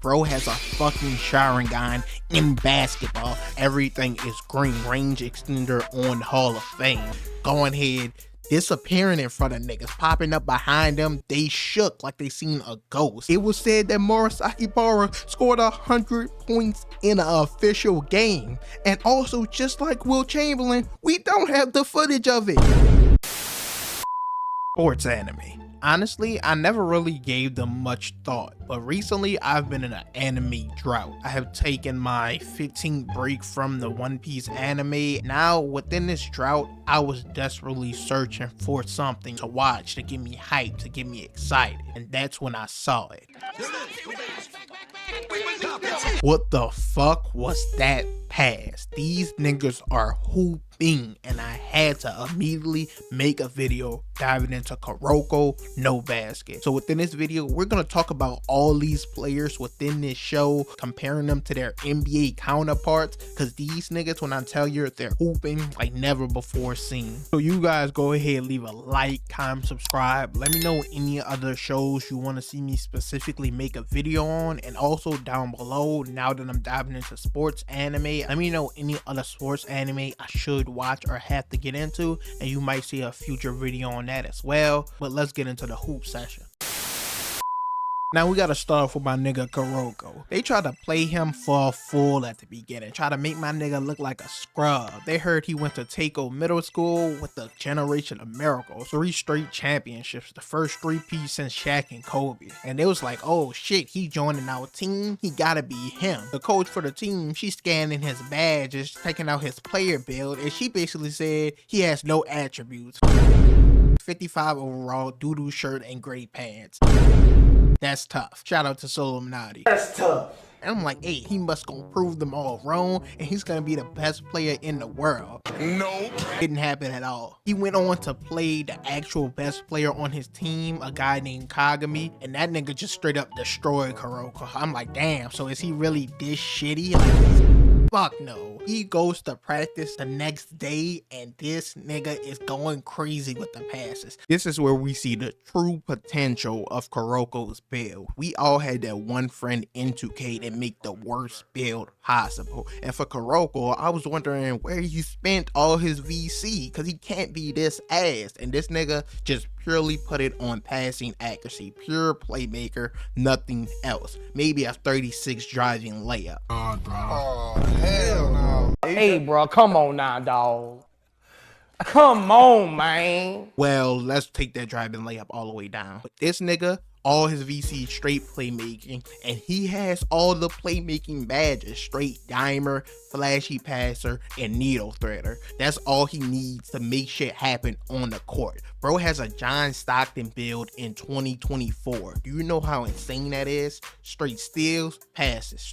Bro has a fucking Sharingan in basketball. Everything is green. Range extender on Hall of Fame. Going ahead, disappearing in front of niggas, popping up behind them. They shook like they seen a ghost. It was said that Murasaki Bara scored 100 points in an official game. And also, just like Will Chamberlain, we don't have the footage of it. Sports anime. Honestly, I never really gave them much thought, but recently I've been in an anime drought. I have taken my 15th break from the One Piece anime. Now, within this drought, I was desperately searching for something to watch, to get me hyped, to get me excited, and that's when I saw it. What the fuck was that pass? These niggas are hooping, and I had to immediately make a video diving into Kuroko no basket. So within this video, we're gonna talk about all these players within this show, comparing them to their NBA counterparts, because these niggas, when I tell you, they're hooping like never before seen. So you guys go ahead, leave a like, comment, subscribe. Let me know any other shows you want to see me specifically make a video on, and also down below, now that I'm diving into sports anime, let me know any other sports anime I should watch or have to get into, and you might see a future video on that as well. But let's get into the hoop session. Now we gotta start off with my nigga Kuroko. They tried to play him for a fool at the beginning, try to make my nigga look like a scrub. They heard he went to Takeo Middle School with the Generation of Miracles, 3 straight championships, the first 3-piece since Shaq and Kobe. And they was like, oh shit, he joining our team, he gotta be him. The coach for the team, she's scanning his badges, taking out his player build, and she basically said he has no attributes. 55 overall, doo-doo shirt, and gray pants. That's tough. Shout out to Solominati. That's tough. And I'm like, hey, he must gonna prove them all wrong, and he's gonna be the best player in the world. Nope. Didn't happen at all. He went on to play the actual best player on his team, a guy named Kagami, and that nigga just straight up destroyed Kuroko. I'm like, damn, so is he really this shitty? Like, fuck no. He goes to practice the next day, and this nigga is going crazy with the passes. This is where we see the true potential of Kuroko's build. We all had that one friend in 2K that make the worst build possible. And for Kuroko, I was wondering where he spent all his VC, because he can't be this ass. And this nigga just purely put it on passing accuracy, pure playmaker, nothing else. Maybe a 36 driving layup. Oh, hell no. Hey, bro, come on now, dog. Come on, man. Well, let's take that driving layup all the way down. But this nigga, all his VC straight playmaking, and he has all the playmaking badges, straight dimer, flashy passer, and needle threader. That's all he needs to make shit happen on the court. Bro has a John Stockton build in 2024. Do you know how insane that is? Straight steals, passes,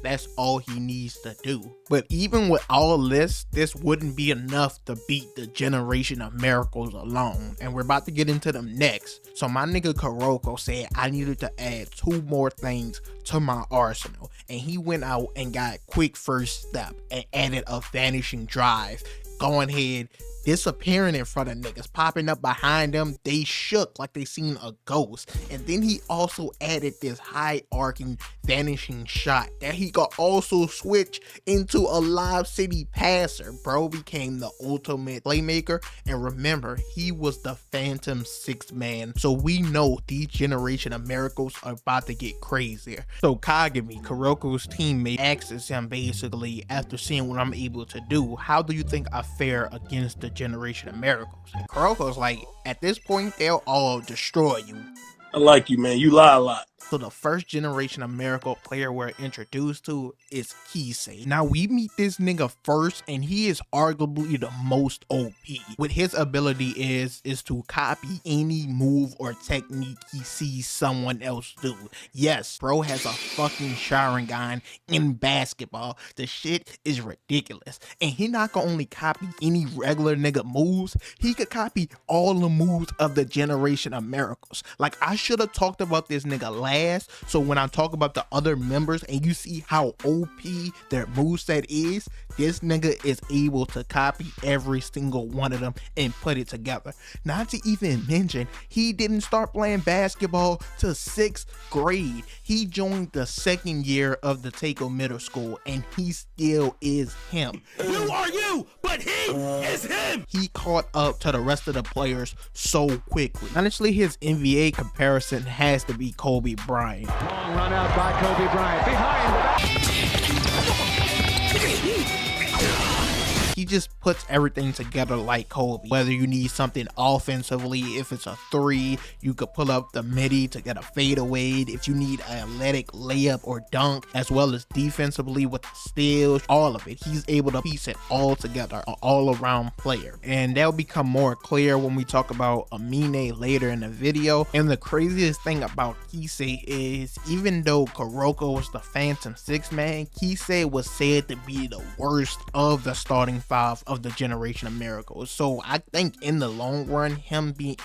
that's all he needs to do. But even with all this wouldn't be enough to beat the Generation of Miracles alone, and we're about to get into them next. So my nigga Kuroko said I needed to add 2 more things to my arsenal, and he went out and got quick first step and added a vanishing drive. Going ahead, disappearing in front of niggas, popping up behind them. They shook like they seen a ghost. And then he also added this high arcing vanishing shot that he could also switch into a Lob City passer. Bro became the ultimate playmaker, and remember, he was the Phantom 6 man, so we know these Generation of Miracles are about to get crazier. So Kagami, Kuroko's teammate, asks him basically, after seeing what I'm able to do, how do you think I fare against the Generation of Miracles? And Kuroko's like, at this point, they'll all destroy you. I like you, man. You lie a lot. So the first Generation of Miracle player we're introduced to is Kisei. Now we meet this nigga first, and he is arguably the most OP. What his ability is to copy any move or technique he sees someone else do. Yes, bro has a fucking Sharingan in basketball. The shit is ridiculous. And he not gonna only copy any regular nigga moves, he could copy all the moves of the Generation of Miracles. Like, I should have talked about this nigga last ass. So when I talk about the other members and you see how OP their moveset is, this nigga is able to copy every single one of them and put it together. Not to even mention, he didn't start playing basketball till 6th grade. He joined the 2nd year of the Takeo Middle School and he still is him. You are you, but he is him. He caught up to the rest of the players so quickly. Honestly, his NBA comparison has to be Kobe Bryant. Long run out by Kobe Bryant. Behind the back. He just puts everything together like Kobe. Whether you need something offensively, if it's a 3, you could pull up the midi to get a fadeaway. If you need an athletic layup or dunk, as well as defensively with the steals, all of it. He's able to piece it all together, an all-around player. And that'll become more clear when we talk about Amine later in the video. And the craziest thing about Kisei is, even though Kuroko was the Phantom 6-man, Kisei was said to be the worst of the starting 5 of the generation of miracles. So I think in the long run,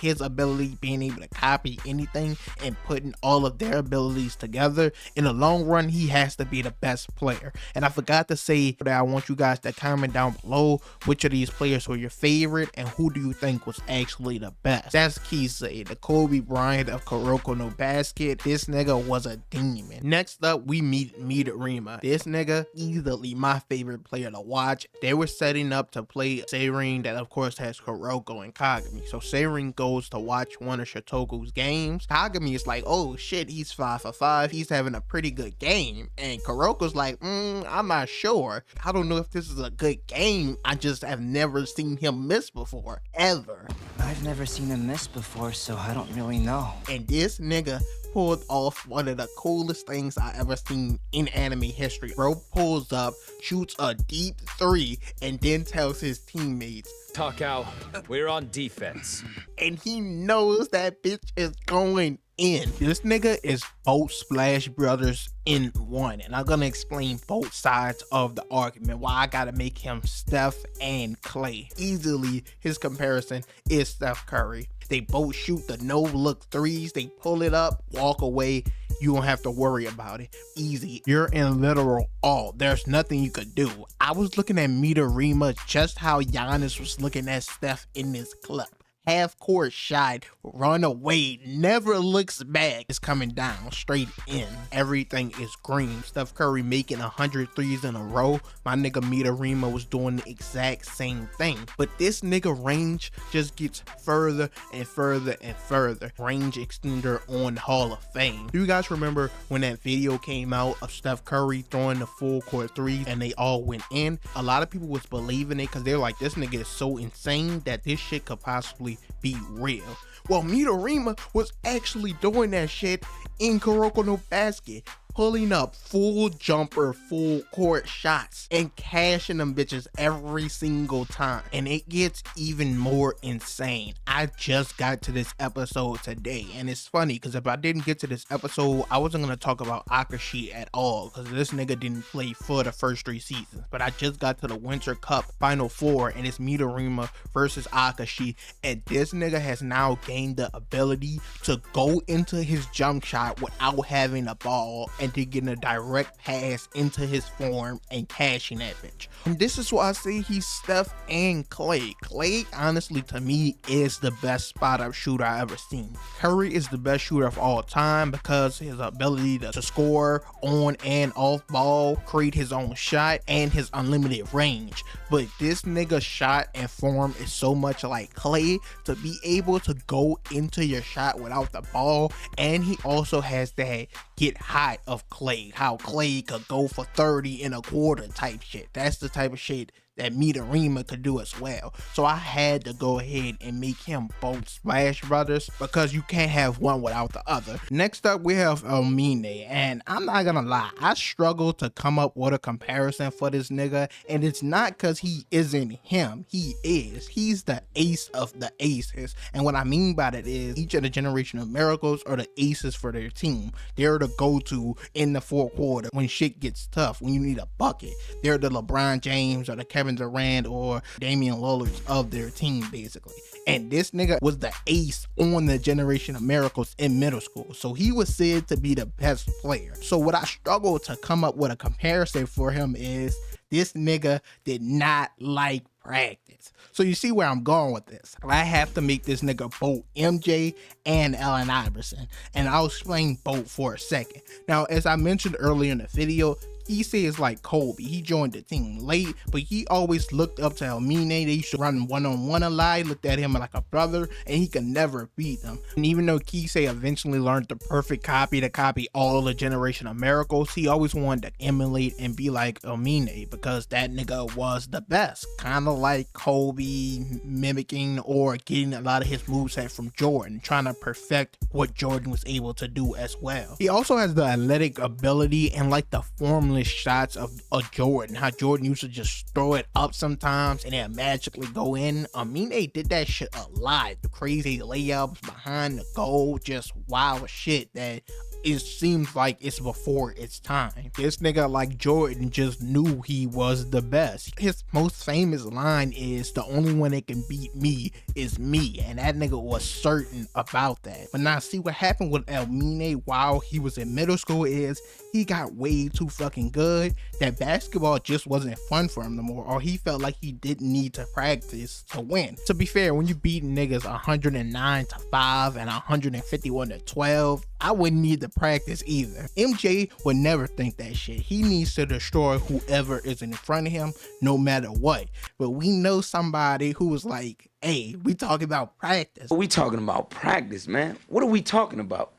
his ability being able to copy anything and putting all of their abilities together, in the long run, he has to be the best player. And I forgot to say that I want you guys to comment down below which of these players were your favorite and who do you think was actually the best. That's Kisei, the Kobe Bryant of Kuroko no Basket. This nigga was a demon. Next up, we meet Midorima. This nigga, easily my favorite player to watch. They were setting up to play Seirin, that of course has Kuroko and Kagami. So Seirin goes to watch one of Shotoku's games. Kagami is like, oh shit, he's 5 for 5. He's having a pretty good game. And Kuroko's like, I'm not sure. I don't know if this is a good game. I just have never seen him miss before, ever. I've never seen him miss before, so I don't really know. And this nigga pulled off one of the coolest things I ever seen in anime history. Bro pulls up, shoots a deep 3, and then tells his teammates, Talk out. We're on defense. and he knows that bitch is going in. This nigga is both Splash Brothers in one, and I'm gonna explain both sides of the argument, why I gotta make him Steph and Clay. Easily, his comparison is Steph Curry. They both shoot the no-look 3s, they pull it up, walk away, you don't have to worry about it. Easy. You're in literal awe. There's nothing you could do. I was looking at Midorima just how Giannis was looking at Steph in this clip. Half court shot, run away, never looks back. It's coming down straight in. Everything is green. Steph Curry making 100 threes in a row. My nigga Midorima was doing the exact same thing. But this nigga range just gets further and further and further. Range extender on Hall of Fame. Do you guys remember when that video came out of Steph Curry throwing the full court threes and they all went in? A lot of people was believing it because they're like, this nigga is so insane that this shit could possibly be real. Well, Midorima was actually doing that shit in Kuroko no Basket, pulling up full jumper, full court shots and cashing them bitches every single time. And it gets even more insane. I just got to this episode today, and it's funny because if I didn't get to this episode, I wasn't going to talk about Akashi at all because this nigga didn't play for the first 3 seasons. But I just got to the Winter Cup Final 4 and it's Midorima versus Akashi, and this nigga has now gained the ability to go into his jump shot without having a ball and to getting a direct pass into his form and cashing that bitch. And this is why I say he's Steph and Clay. Clay, honestly, to me, is the best spot-up shooter I ever seen. Curry is the best shooter of all time because his ability to score on and off ball, create his own shot, and his unlimited range. But this nigga's shot and form is so much like Clay, to be able to go into your shot without the ball, and he also has that get hot of Clay, how Clay could go for 30 in a quarter type shit. That's the type of shit that Midorima could do as well. So I had to go ahead and make him both Splash Brothers because you can't have one without the other. Next up, we have Amine, and I'm not gonna lie, I struggled to come up with a comparison for this nigga, and it's not because he isn't him. He is. He's the ace of the aces, and what I mean by that is each of the generation of miracles are the aces for their team. They're the go-to in the fourth quarter when shit gets tough, when you need a bucket. They're the LeBron James or the Kevin Kevin Durant or Damian Lillard of their team, basically. And this nigga was the ace on the Generation of Miracles in middle school. So he was said to be the best player. So what I struggled to come up with a comparison for him is this nigga did not like practice. So you see where I'm going with this. I have to make this nigga both MJ and Allen Iverson. And I'll explain both for a second. Now, as I mentioned earlier in the video, Issei is like Kobe. He joined the team late, but he always looked up to Elmine. They used to run one-on-one a lot, looked at him like a brother, and he could never beat them. And even though Issei eventually learned the perfect copy to copy all the Generation of Miracles, he always wanted to emulate and be like Elmine because that nigga was the best. Kind of like Kobe mimicking or getting a lot of his moveset from Jordan, trying to perfect what Jordan was able to do as well. He also has the athletic ability and like the formless shots of Jordan, how Jordan used to just throw it up sometimes and then magically go in. Amine did that shit a lot. The crazy layups behind the goal, just wild shit that it seems like it's before its time. This nigga like Jordan just knew he was the best. His most famous line is, "The only one that can beat me is me," and that nigga was certain about that. But now see what happened with Elmine while he was in middle school is he got way too fucking good that basketball just wasn't fun for him no more, or he felt like he didn't need to practice to win. To be fair, when you beat niggas 109-5 and 151-12, I wouldn't need to practice either. MJ would never think that shit. He needs to destroy whoever is in front of him no matter what. But we know somebody who was like, hey, we talking about practice. We talking about practice, man. What are we talking about?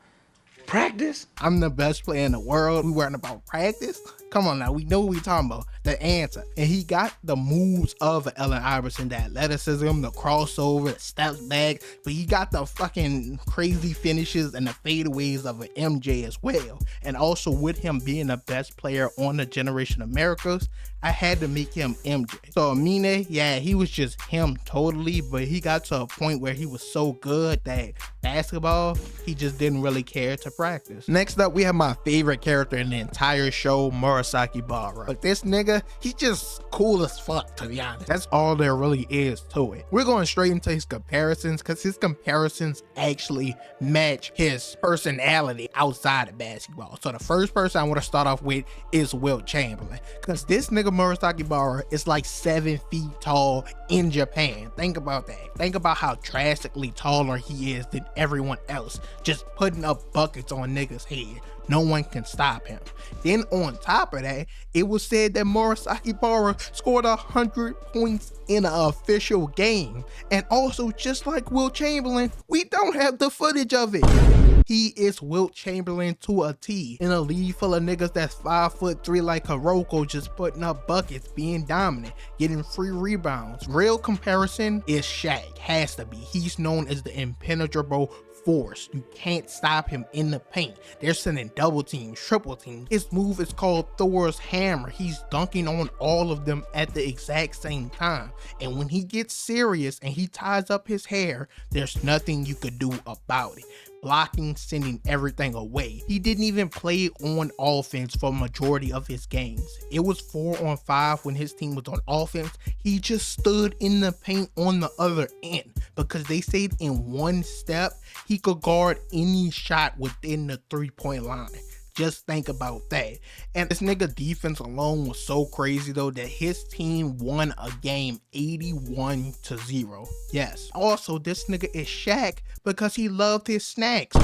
Practice? I'm the best player in the world. We weren't about practice. Come on now, we know what we talking about. The answer. And he got the moves of Allen Iverson, the athleticism, the crossover, the step back, but he got the fucking crazy finishes and the fadeaways of an MJ as well. And also with him being the best player on the Generation of Miracles, I had to make him MJ. So Amine, yeah, he was just him totally, but he got to a point where he was so good that basketball, he just didn't really care to practice. Next up, we have my favorite character in the entire show, Murasaki Bara. But this nigga, he's just cool as fuck, to be honest. That's all there really is to it. We're going straight into his comparisons because his comparisons actually match his personality outside of basketball. So the first person I want to start off with is Wilt Chamberlain, because this nigga Murasaki Bara is like 7 feet tall in Japan. Think about that. Think about how drastically taller he is than everyone else, just putting up buckets on niggas' head. No one can stop him. Then on top of that, it was said that Murasaki Bara scored 100 points in an official game. And also, just like Wilt Chamberlain, we don't have the footage of it. He is Wilt Chamberlain to a T, in a league full of niggas that's 5'3" like Kuroko, just putting up buckets, being dominant, getting free rebounds. Real comparison is Shaq, has to be. He's known as the impenetrable force. You can't stop him in the paint. They're sending double teams, triple teams. His move is called Thor's hammer. He's dunking on all of them at the exact same time. And when he gets serious and he ties up his hair, there's nothing you could do about it. Blocking, sending everything away. He didn't even play on offense for majority of his games. It was 4-on-5 when his team was on offense. He just stood in the paint on the other end because they said in one step he could guard any shot within the 3-point line. Just think about that. And this nigga defense alone was so crazy though that his team won a game 81-0. Yes. Also, this nigga is Shaq because he loved his snacks.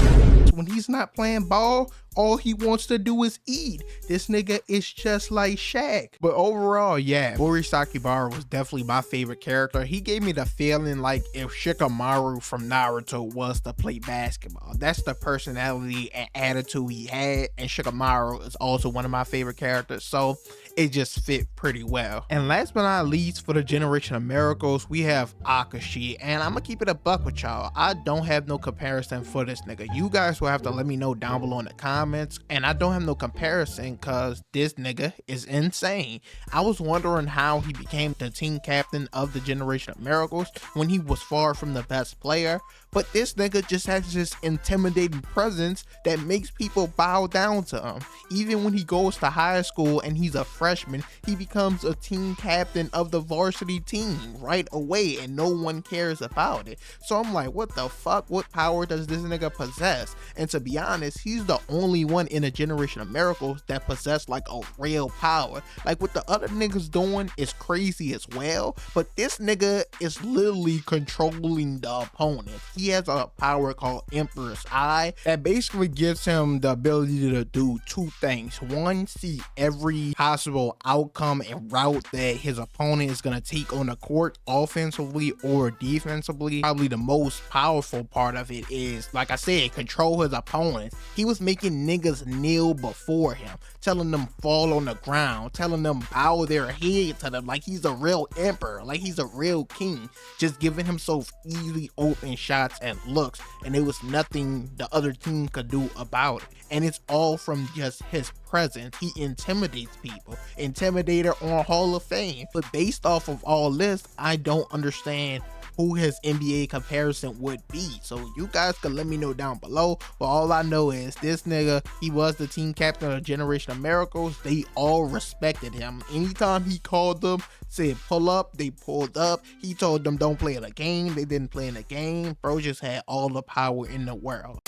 When he's not playing ball, all he wants to do is eat. This nigga is just like Shaq. But overall, yeah, Murasaki Bara was definitely my favorite character. He gave me the feeling like if Shikamaru from Naruto was to play basketball. That's the personality and attitude he had, and Shikamaru is also one of my favorite characters, so it just fit pretty well. And last but not least, for the Generation of Miracles, we have Akashi, and I'm gonna keep it a buck with y'all. I don't have no comparison for this nigga. You guys will have to let me know down below in the comments, and I don't have no comparison because this nigga is insane. I was wondering how he became the team captain of the Generation of Miracles when he was far from the best player, but this nigga just has this intimidating presence that makes people bow down to him. Even when he goes to high school and he's a freshman, he becomes a team captain of the varsity team right away and no one cares about it. So I'm like, what the fuck? What power does this nigga possess? And to be honest, he's the only one in a generation of miracles that possess like a real power. Like what the other niggas doing is crazy as well, but this nigga is literally controlling the opponent. He has a power called Emperor's Eye that basically gives him the ability to do two things. One, see every possible outcome and route that his opponent is going to take on the court, offensively or defensively. Probably the most powerful part of it is, like I said, control his opponent. He was making niggas kneel before him, telling them fall on the ground, telling them bow their head to them like he's a real emperor, like he's a real king, just giving himself easy open shots and looks, and there was nothing the other team could do about it. And it's all from just his presence. He intimidates people. Intimidator on Hall of Fame. But based off of all this, I don't understand who his NBA comparison would be. So you guys can let me know down below. But all I know is this nigga, he was the team captain of Generation of Miracles. They all respected him. Anytime he called them, said pull up, they pulled up. He told them don't play in the game, they didn't play in the game. Bro just had all the power in the world.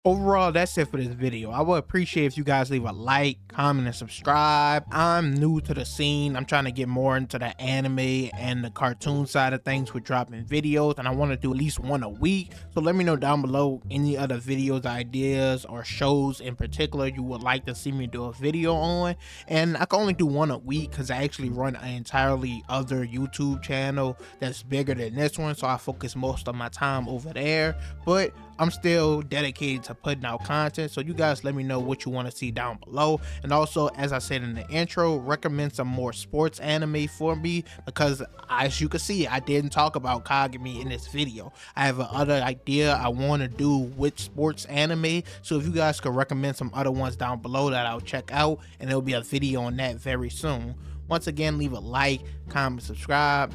Overall, that's it for this video. I would appreciate if you guys leave a like, comment, and subscribe. I'm new to the scene. I'm trying to get more into the anime and the cartoon side of things with dropping videos, and I want to do at least one a week. So let me know down below any other videos, ideas, or shows in particular you would like to see me do a video on. And I can only do one a week because I actually run an entirely other YouTube channel that's bigger than this one, so I focus most of my time over there. But I'm still dedicated to putting out content, so you guys let me know what you want to see down below. And also, as I said in the intro, recommend some more sports anime for me, because as you can see, I didn't talk about Kagami in this video. I have another idea I want to do with sports anime, so if you guys could recommend some other ones down below that I'll check out, and there'll be a video on that very soon. Once again, leave a like, comment, subscribe,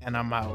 and I'm out.